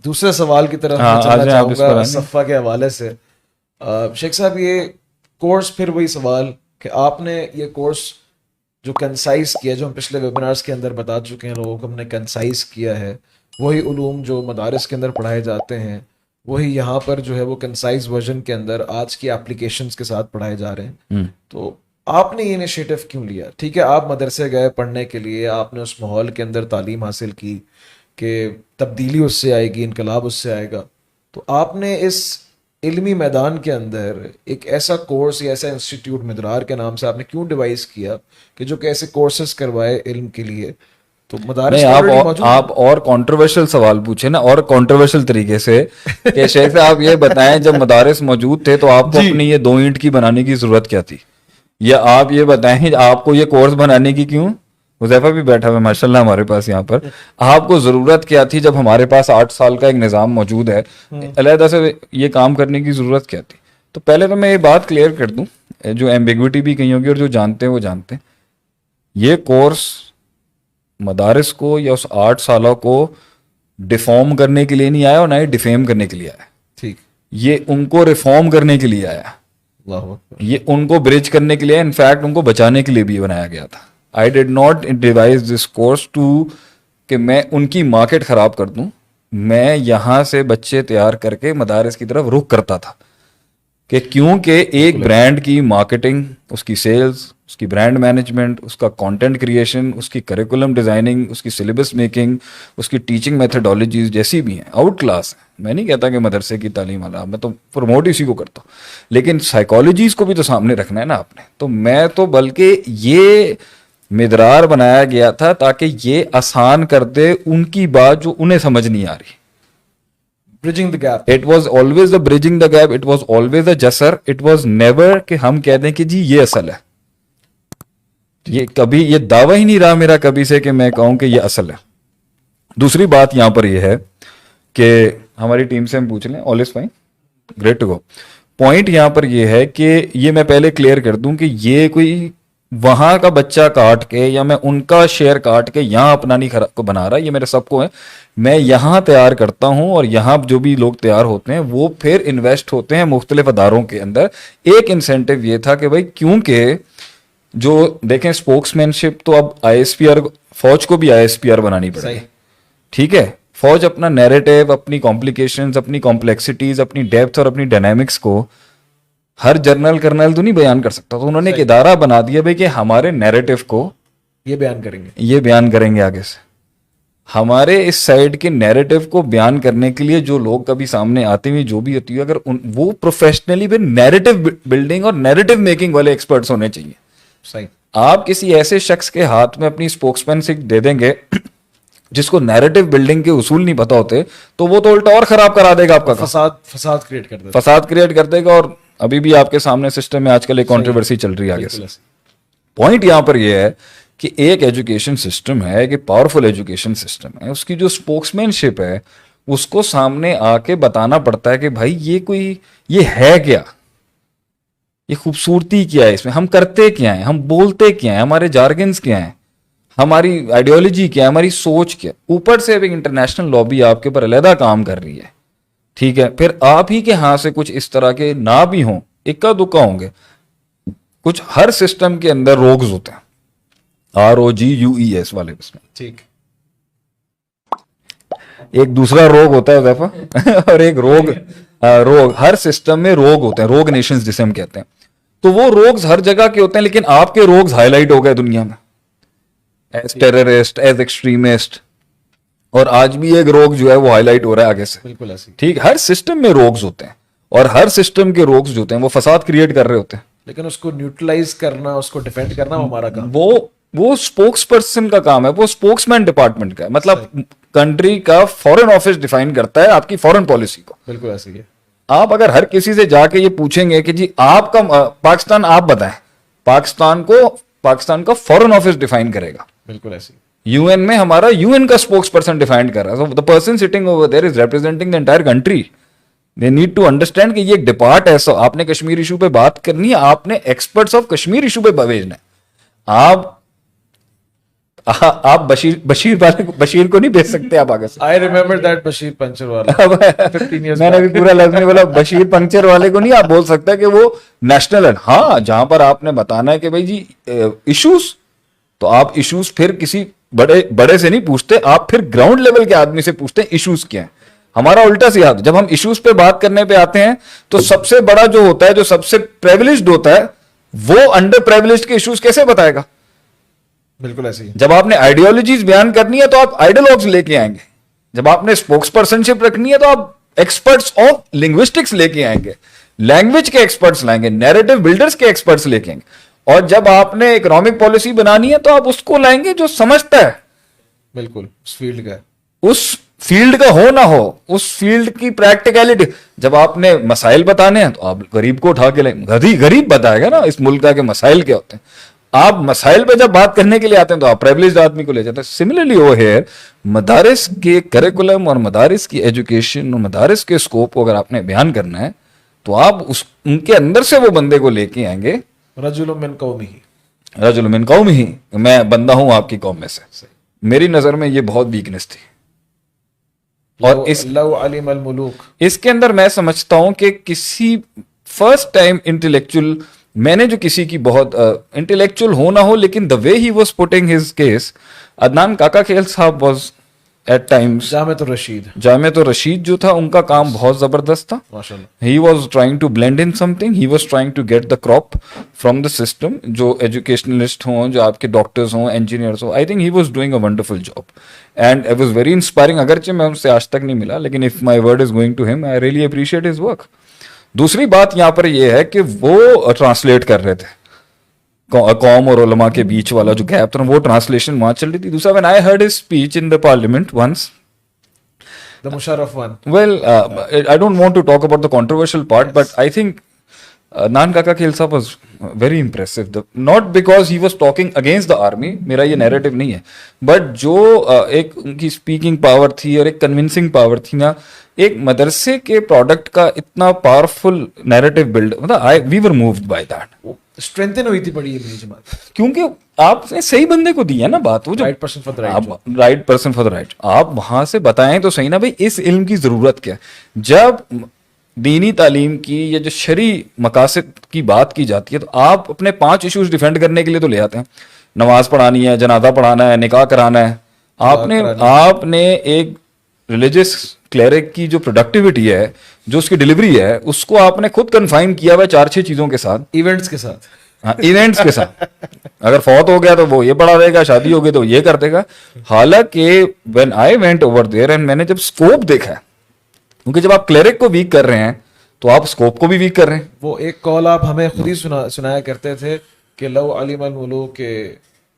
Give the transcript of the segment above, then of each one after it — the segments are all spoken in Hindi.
दूसरे सवाल की तरफ मैं चलना चाहूँगा सफ़ा के हवाले से। शेख साहब, ये कोर्स, फिर वही सवाल कि आपने ये कोर्स जो कंसाइज किया, जो हम पिछले वेबिनार्स के अंदर बता चुके हैं लोगों को, हमने कंसाइज किया है, वही उलूम जो मदारिस के अंदर पढ़ाए जाते हैं वही यहाँ पर जो है वो कंसाइज वर्जन के अंदर आज की एप्लीकेशंस के साथ पढ़ाए जा रहे हैं। तो आपने ये इनिशिएटिव क्यों लिया? ठीक है, आप मदरसे गए पढ़ने के लिए, आपने उस माहौल के अंदर तालीम हासिल की कि तब्दीली उससे आएगी, इनकलाब उससे आएगा, तो आपने इस इल्मी मैदान के अंदर एक ऐसा कोर्स या ऐसा इंस्टीट्यूट मिदरार के नाम से आपने क्यों डिवाइस किया कि जो कि ऐसे कोर्सेज करवाए इल्म के लिए? तो मदारिस आप और कंट्रोवर्शियल सवाल पूछे ना, और कंट्रोवर्शियल तरीके से कि शेख साहब आप ये बताएं, जब मदारिस मौजूद थे तो आपको अपनी ये 2 ईंट की बनाने की जरूरत क्या थी? या आप ये बताएं आपको ये कोर्स बनाने की क्यों, हुज़ैफा भी बैठा हुआ माशाल्लाह हमारे पास यहाँ पर, आपको जरूरत क्या थी जब हमारे पास 8 साल का एक निज़ाम मौजूद है, अलहदा से ये काम करने की जरूरत क्या थी? तो पहले तो मैं ये बात क्लियर कर दूं, जो एम्बिग्विटी भी कहीं होगी और जो जानते हैं वो जानते हैं, ये कोर्स मदारिस को या उस 8 सालों को डिफॉर्म करने के लिए नहीं आया और ना ही डिफेम करने के लिए आया। ठीक, ये उनको रिफॉर्म करने के लिए आया, ये उनको ब्रिज करने के लिए, इनफैक्ट उनको बचाने के लिए भी बनाया गया था। I did not devise this course to कि मैं उनकी मार्केट खराब कर दूं। मैं यहाँ से बच्चे तैयार करके मदारिस की तरफ रुख करता था कि क्योंकि एक ब्रांड की मार्केटिंग, उसकी सेल्स, उसकी ब्रांड मैनेजमेंट, उसका कंटेंट क्रिएशन, उसकी करिकुलम डिज़ाइनिंग, उसकी सिलेबस मेकिंग, उसकी टीचिंग मेथडोलॉजीज जैसी भी हैं, आउट क्लास है। मैं नहीं कहता कि मदरसे की तालीम वाला, मैं तो प्रमोट इसी को करता हूँ, लेकिन साइकोलॉजीज को भी तो सामने रखना है ना आपने। तो मैं तो बल्कि ये मिदरार बनाया गया था ताकि ये आसान कर दे उनकी बात जो उन्हें समझ नहीं आ रही। Bridging the gap. It was always the bridging the gap. It was always a जसर. It was never कि हम कह दें कि जी ये असल है। ये कभी ये दावा ही नहीं रहा मेरा कभी से कि मैं कहूं कि ये असल है। दूसरी बात यहां पर ये है कि हमारी टीम से हम पूछ लें, all is fine, great to go. Point यहां पर ये है कि ये मैं पहले क्लियर कर दूं कि ये कोई वहां का बच्चा काट के या मैं उनका शेयर काट के यहां अपना नहीं को बना रहा, ये मेरे सबको है। मैं यहां तैयार करता हूं और यहां जो भी लोग तैयार होते हैं वो फिर इन्वेस्ट होते हैं मुख्तलिफ अदारों के अंदर। एक इंसेंटिव ये था कि भाई क्योंकि जो देखें स्पोक्समैनशिप, तो अब आईएसपीआर, फौज को भी आईएसपीआर बनानी पड़ेगी, ठीक है। फौज अपना नैरेटिव, अपनी कॉम्प्लिकेशंस, अपनी कॉम्प्लेक्सिटीज, अपनी डेप्थ और अपनी डायनामिक्स को हर जनरल कर्नल तो नहीं बयान कर सकता, तो उन्होंने एक इदारा बना दिया भाई कि हमारे नैरेटिव को ये बयान करेंगे, ये बयान करेंगे आगे से। हमारे इस साइड के नैरेटिव को बयान करने के लिए जो लोग कभी सामने आते हुए जो भी होती है, अगर वो प्रोफेशनली भी नैरेटिव बिल्डिंग और नैरेटिव मेकिंग वाले एक्सपर्ट्स होने चाहिए। सही, आप किसी ऐसे शख्स के हाथ में अपनी स्पोक्समैनशिप दे देंगे जिसको नैरेटिव बिल्डिंग के उसूल नहीं पता होते, तो वो तो उल्टा और खराब करा देगा आपका, फसाद क्रिएट कर देगा, फसाद क्रिएट कर देगा। और अभी भी आपके सामने सिस्टम में आजकल एक कंट्रोवर्सी चल रही है आगे से। पॉइंट यहां पर यह है कि एक एजुकेशन सिस्टम है, कि पावरफुल एजुकेशन सिस्टम है, उसकी जो स्पोक्समैनशिप है उसको सामने आके बताना पड़ता है कि भाई ये कोई, ये है क्या, ये खूबसूरती क्या है, इसमें हम करते क्या है, हम बोलते क्या है, हमारे जार्गन्स क्या है, हमारी आइडियोलॉजी क्या है, हमारी सोच क्या। ऊपर से एक इंटरनेशनल लॉबी आपके ऊपर अलहदा काम कर रही है, ठीक है। फिर आप ही के हाथ से कुछ इस तरह के ना भी हों, इक्का दुक्का होंगे कुछ, हर सिस्टम के अंदर रोग्स होते हैं, ROGUES वाले उसमें, ठीक। एक दूसरा रोग होता है वैफा और एक रोग, रोग हर सिस्टम में रोग होते हैं, रोग नेशंस जिसे हम कहते हैं। तो वो रोग्स हर जगह के होते हैं, लेकिन आपके रोग्स हाईलाइट हो गए दुनिया में, एज टेररिस्ट, एज एक्सट्रीमिस्ट, और आज भी एक रोग जो है वो हाईलाइट हो रहा है आगे से, बिल्कुल ऐसी। ठीक, हर सिस्टम में रोग्स होते हैं और हर सिस्टम के रोग्स जो होते हैं वो फसाद क्रिएट कर रहे होते हैं, लेकिन उसको न्यूट्रलाइज करना, उसको डिफेंड करना हमारा काम, वो स्पोक्स पर्सन का काम है, वो स्पोक्समैन डिपार्टमेंट का है। मतलब कंट्री का फॉरेन ऑफिस डिफाइन करता है आपकी फॉरेन पॉलिसी को, बिल्कुल ऐसी है। आप अगर हर किसी से जाके ये पूछेंगे कि जी आपका पाकिस्तान आप बताएं, पाकिस्तान का फॉरेन ऑफिस डिफाइन करेगा, बिल्कुल ऐसी। यूएन में हमारा यूएन का स्पोक्स पर्सन डिफाइन कर रहा है, the person sitting over there is representing the entire country. They need to understand कि ये एक डिपार्ट है। सो आपने कश्मीर इशू पे बात करनी है, आपने एक्सपर्ट्स ऑफ कश्मीर इशू पे भेजना है। आप बशीर को नहीं भेज सकते आप आगे से। I remember that Bashir puncture वाला 15 years मैंने भी पूरा लफ्ज नहीं बोला, बशीर पंक्चर वाले को नहीं आप बोल सकते कि वो नेशनल है। हाँ, जहां पर आपने बताना है कि भाई जी इश्यूज, तो आप इश्यूज फिर किसी बड़े से नहीं पूछते, आप फिर ग्राउंड लेवल के आदमी से पूछते हैं इश्यूज क्या है। हमारा उल्टा सी हाथ, जब हम इश्यूज पे बात करने पे आते हैं तो सबसे बड़ा जो होता है, जो सबसे प्रिविलेज्ड होता है, वो अंडर प्रिविलेज्ड के इश्यूज कैसे बताएगा। बिल्कुल ऐसे ही। जब आपने आइडियोलॉजीज बयान करनी है तो आप आइडियोलॉग्स लेके आएंगे, जब आपने स्पोक्स पर्सनशिप रखनी है तो आप एक्सपर्ट्स ऑफ लिंग्विस्टिक्स लेके आएंगे, लैंग्वेज के एक्सपर्ट्स लाएंगे, नैरेटिव बिल्डर्स के एक्सपर्ट्स लेके आएंगे, और जब आपने इकोनॉमिक पॉलिसी बनानी है तो आप उसको लाएंगे जो समझता है, बिल्कुल उस फील्ड का, उस फील्ड का हो ना हो, उस फील्ड की प्रैक्टिकलिटी। जब आपने मसाइल बताने हैं तो आप गरीब को उठा के लेंगे, गरीब बताएगा ना इस मुल्क के मसाइल क्या होते हैं। आप मसाइल पे जब बात करने के लिए आते हैं तो आप प्रिविलेज्ड आदमी को ले जाते हैं। सिमिलरली वो है मदारिस के करिकुलम और मदारिस की एजुकेशन और मदारिस के स्कोप को अगर आपने बयान करना है तो आप उनके अंदर से वो बंदे को लेके आएंगे। रजुल मिन कौमिही, रजुल मिन कौमिही, मैं बंदा हूं आपकी कौम में से। मेरी नजर में ये बहुत वीकनेस थी। और इसके अंदर मैं समझता हूं कि किसी फर्स्ट टाइम इंटेलेक्चुअल, मैंने जो किसी की बहुत इंटेलेक्चुअल हो ना हो, लेकिन the way he was putting his case, Adnan काका खेल साहब वाज एट टाइम्स, जामे तो रशीद जो था उनका काम बहुत जबरदस्त था माशाल्लाह। He was trying to blend in something, he was trying to get the crop from the system. जो एजुकेशनलिस्ट हों, जो आपके डॉक्टर्स हों, इंजीनियर्स हों, I think he was doing a wonderful job and it was very inspiring. अगरचे मैं उनसे आज तक नहीं मिला, लेकिन if my word is going to him, I really appreciate his work. दूसरी बात यहां पर यह है कि वो ट्रांसलेट कर रहे थे, कौम और उलमा के बीच वाला जो गैप था वो ट्रांसलेशन वहां चल रही थी। दूसरा, when I heard his speech in the parliament once, the Musharraf one, well I don't want to talk about the controversial part, but I think Nan Kaka Khel Sahab was very impressive, not because he was talking against the army, मेरा ये narrative नहीं है, but जो एक उनकी स्पीकिंग पावर थी और एक कन्विंसिंग पावर थी ना, एक मदरसे के प्रोडक्ट का इतना पावरफुल नैरेटिव बिल्ड, मतलब we were moved by that. Strengthen हुई थी बड़ी ये जमात, क्योंकि आपने सही बंदे को दी है ना बात, वो जो right person for the right, right person for the right. आप वहां से बताएं तो सही ना भाई इस इल्म की जरूरत क्या है। जब दीनी तालीम की या जो शरी मकासद की बात की जाती है तो आप अपने 5 इश्यूज डिफेंड करने के लिए तो ले आते हैं, नमाज पढ़ानी है, जनाजा पढ़ाना है, निकाह कराना है। आपने एक रिलीजियस क्लेरिक की जो प्रोडक्टिविटी है, जो उसकी डिलीवरी है, उसको आपने खुद कन्फाइन किया हुआ 4-6 चीजों के साथ, इवेंट्स के साथ। हाँ, इवेंट्स के साथ। अगर फौत हो गया तो वो ये पढ़ा देगा, शादी हो गई तो ये कर देगा। हालांकि when I went over there and मैंने जब स्कोप देखा है, क्योंकि जब आप क्लेरिक को वीक कर रहे हैं तो आप स्कोप को भी वीक कर रहे हैं। वो एक कॉल आप हमें खुद ही सुनाया करते थे कि लौ अलिमल मुलूक के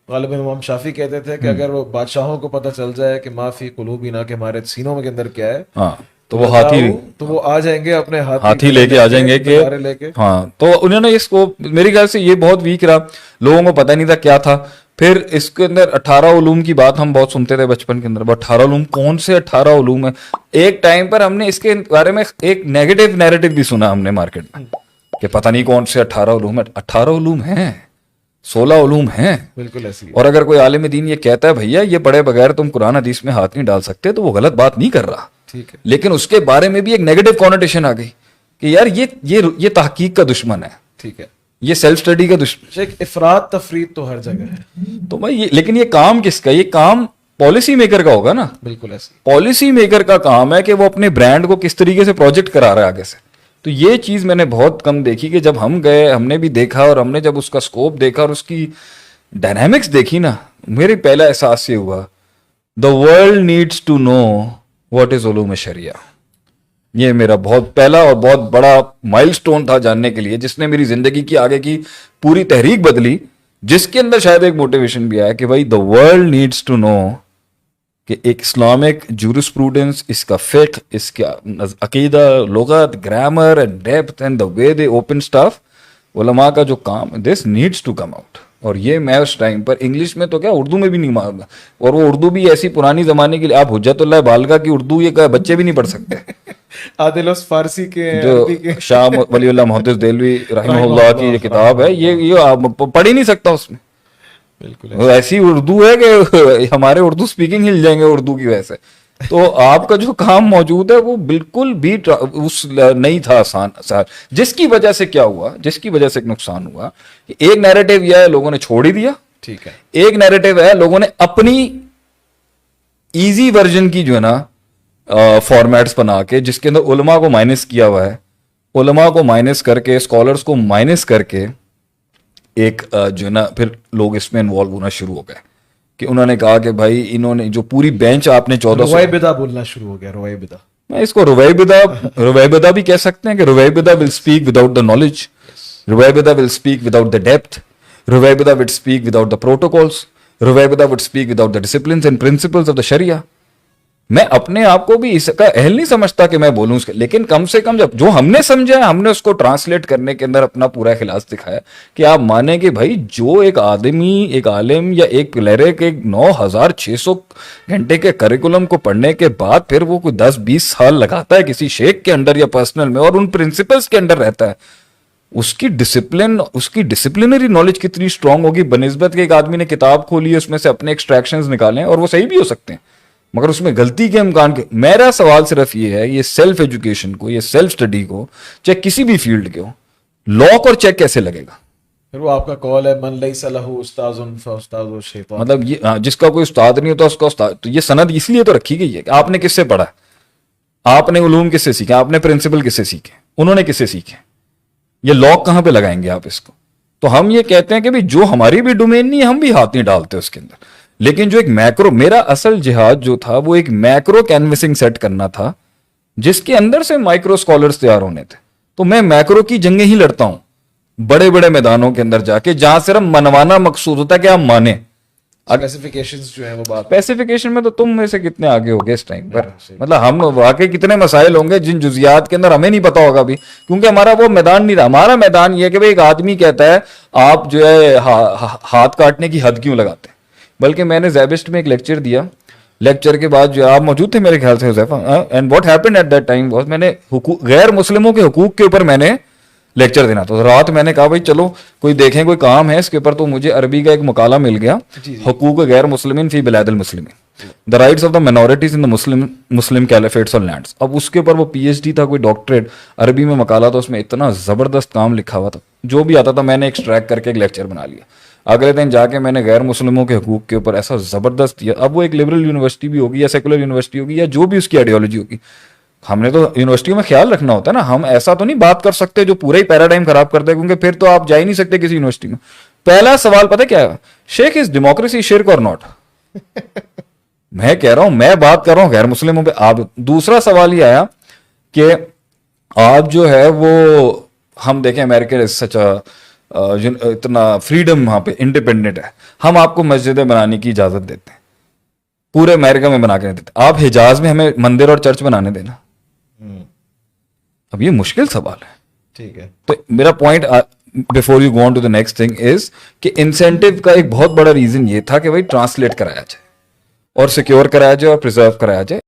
गालिब इमाम शाफी कहते थे कि अगर वो बादशाहों को पता चल जाए कि माफी कुलूबिना, के हमारे सीनों के अंदर क्या है, हाँ, तो वो हाथी, तो वो आ जाएंगे अपने हाथी लेके आ जाएंगे कि हाँ। तो उन्होंने इसको, मेरे ख्याल से ये बहुत वीक रहा, लोगों को पता नहीं था क्या था। फिर इसके अंदर 18 उलूम की बात हम बहुत सुनते थे बचपन के अंदर, 18 उलूम कौन से 18 उलूम है। एक टाइम पर हमने इसके बारे में एक नेगेटिव नैरेटिव भी सुना हमने मार्केट में कि पता नहीं कौन से 18 उलूम है। 18 उलूम हैं, 16 उलूम हैं, बिल्कुल ऐसी। और अगर कोई आलिम दीन ये कहता है भैया ये पढ़े बगैर तुम कुरान हदीस में हाथ नहीं डाल सकते, तो वो गलत बात नहीं कर रहा, ठीक है। लेकिन उसके बारे में भी एक नेगेटिव कॉनोटेशन आ गई कि यार ये तहकीक का दुश्मन है, ठीक है, ये सेल्फ स्टडी का दुश्मन। इफरात तफरीद तो हर जगह है। तो भाई लेकिन ये काम किसका, ये काम पॉलिसी मेकर का होगा ना। बिल्कुल ऐसे, पॉलिसी मेकर का काम है कि वो अपने ब्रांड को किस तरीके से प्रोजेक्ट करा रहा है आगे से। तो ये चीज मैंने बहुत कम देखी कि जब हम गए हमने भी देखा और हमने जब उसका स्कोप देखा और उसकी डायनामिक्स देखी ना, मेरे पहला एहसास ये हुआ, the world needs to know what is उलूम शरिया। ये मेरा बहुत पहला और बहुत बड़ा माइलस्टोन था जानने के लिए, जिसने मेरी जिंदगी की आगे की पूरी तहरीक बदली, जिसके अंदर शायद एक मोटिवेशन भी आया कि भाई the world needs to know कि एक इस्लामिक जूरिस्प्रूडेंस, इसका फिक्ह, इसका अकीदा, लुगत, grammar and depth and the way they open stuff, उलमा का जो काम, this needs to come out. और ये मैं उस टाइम पर इंग्लिश में तो क्या उर्दू में भी नहीं मांगा, और वो उर्दू भी ऐसी पुरानी जमाने की, आप हुज्जतुल्लाह बालगा की उर्दू ये बच्चे भी नहीं पढ़ सकते। आदिलस फारसी के जो शाह वलीउल्लाह मुहद्दिस देलवी रहमहुल्लाह की ये किताब है, ये आप पढ़ ही नहीं सकता उसमें। बिल्कुल वो ऐसी उर्दू है कि हमारे उर्दू स्पीकिंग हिल जाएंगे उर्दू की वजह से। तो आपका जो काम मौजूद है वो बिल्कुल भी उस नहीं था आसान, जिसकी वजह से क्या हुआ, जिसकी वजह से एक नुकसान हुआ कि एक नैरेटिव यह है लोगों ने छोड़ ही दिया, ठीक है, एक नैरेटिव है लोगों ने अपनी इजी वर्जन की जो है ना फॉर्मेट्स बना के, जिसके अंदर उलमा को माइनस किया हुआ है, उलमा को माइनस करके, स्कॉलर्स को माइनस करके एक जो है ना फिर लोग इसमें इन्वॉल्व होना शुरू हो गए कि उन्होंने कहा कि भाई इन्होंने जो पूरी बेंच आपने 1400 रुवाइबिदा बोलना शुरू हो गया, रुवाइबिदा। मैं इसको रुवाइबिदा भी कह सकते हैं कि रुवाइबिदा will speak without the knowledge, रुवाइबिदा will speak without the depth, रुवाइबिदा will speak without the protocols, रुवाइबिदा would speak without the disciplines and principles of the शरिया। मैं अपने आप को भी इसका अहल नहीं समझता कि मैं बोलूं उसके, लेकिन कम से कम जब जो हमने समझा है हमने उसको ट्रांसलेट करने के अंदर अपना पूरा खिलास दिखाया कि आप माने कि भाई जो एक आदमी, एक आलिम या एक क्लेरिक एक 9600 घंटे के करिकुलम को पढ़ने के बाद फिर वो कोई 10-20 साल लगाता है किसी शेख के अंडर या पर्सनल में और उन प्रिंसिपल्स के अंडर रहता है, उसकी डिसिप्लिनरी नॉलेज कितनी स्ट्रांग होगी बनिस्बत के एक आदमी ने किताब खोली, उसमें से अपने एक्सट्रैक्शंस निकाले और वो सही भी हो सकते हैं मगर उसमें गलती के इम्कान के। मेरा सवाल सिर्फ ये है, ये सेल्फ एजुकेशन को, ये सेल्फ स्टडी को, चाहे किसी भी फील्ड के हो, लॉक और चेक कैसे लगेगा? फिर वो आपका कॉल है, मन लैसा लहू उस्ताजुन फउस्ताजु शैतान। मतलब ये जिसका कोई उस्ताद नहीं होता उसका उस्ताद, तो ये सनद इसलिए तो रखी गई है कि आपने किससे पढ़ा, आपने उलूम किससे सीखे, आपने प्रिंसिपल किससे सीखे, उन्होंने किससे सीखे, ये लॉक कहां पे लगाएंगे आप इसको? तो हम ये कहते हैं कि भाई जो हमारी भी डोमेन नहीं है हम भी हाथ नहीं डालते उसके अंदर, लेकिन जो एक मैक्रो, मेरा असल जिहाद जो था वो एक मैक्रो कैनवसिंग सेट करना था जिसके अंदर से माइक्रो स्कॉलर्स तैयार होने थे। तो मैं मैक्रो की जंगें ही लड़ता हूं बड़े बड़े मैदानों के अंदर जाके, जहां सिर्फ मनवाना मकसूद होता है कि आप माने। स्पेसिफिकेशंस जो है वो बात, स्पेसिफिकेशन में तो तुम में से कितने आगे होगे इस टाइम पर, मतलब हम वाकई कितने मसाइल होंगे जिन जुजियात के अंदर हमें नहीं पता होगा भी, क्योंकि हमारा वो मैदान नहीं रहा। हमारा मैदान ये है कि भाई एक आदमी कहता है आप जो है हाथ काटने की हद क्यों लगाते हैं। बल्कि मैंने ज़ैबिस्ट में एक लेक्चर दिया, लेक्चर के बाद जो आप मौजूद थे मेरे ख्याल से Huzaifa, and what happened at that time was मैंने गैर मुस्लिमों के हुकूक के ऊपर मैंने लेक्चर देना। तो रात मैंने कहा भाई चलो कोई देखें कोई काम है इसके ऊपर, तो मुझे अरबी का एक मुकाला मिल गया, हुकूक गैर मुस्लिमीन फी बिलादिल मुस्लिमीन, the rights of the minorities in the Muslim caliphates और लैंड्स। अब उसके ऊपर वो पीएचडी था, कोई डॉक्टरेट अरबी में मकाला, तो उसमें इतना ज़बरदस्त काम लिखा हुआ था, जो भी आता था मैंने एक्सट्रैक्ट करके एक लेक्चर बना लिया। अगले दिन जाके मैंने गैर मुस्लिमों के हकूक़ के ऊपर ऐसा ज़बरदस्त दिया। अब वो एक लिबरल यूनिवर्सिटी भी होगी या सेकुलर यूनिवर्सिटी होगी या जो भी उसकी आइडियोलॉजी होगी, हमने तो यूनिवर्सिटी में ख्याल रखना होता है ना, हम ऐसा तो नहीं बात कर सकते जो पूरा ही पैराडाइम खराब कर दे, क्योंकि फिर तो आप जा ही नहीं सकते किसी यूनिवर्सिटी में। पहला सवाल पता क्या है, शेख इज डेमोक्रेसी शिर्क और नॉट? मैं कह रहा हूं, मैं बात कर रहा हूं गैर मुस्लिमों पे, आप। दूसरा सवाल ये आया कि आप जो है वो, हम देखें अमेरिका सच इतना फ्रीडम वहां पे इंडिपेंडेंट है, हम आपको मस्जिदें बनाने की इजाजत देते हैं, पूरे अमेरिका में बना के नहीं देते, आप हिजाज में हमें मंदिर और चर्च बनाने देना। अब ये मुश्किल सवाल है, ठीक है। तो मेरा point before you go on to the next thing is कि इंसेंटिव का एक बहुत बड़ा रीजन ये था कि भाई ट्रांसलेट कराया जाए और सिक्योर कराया जाए और प्रिजर्व कराया जाए।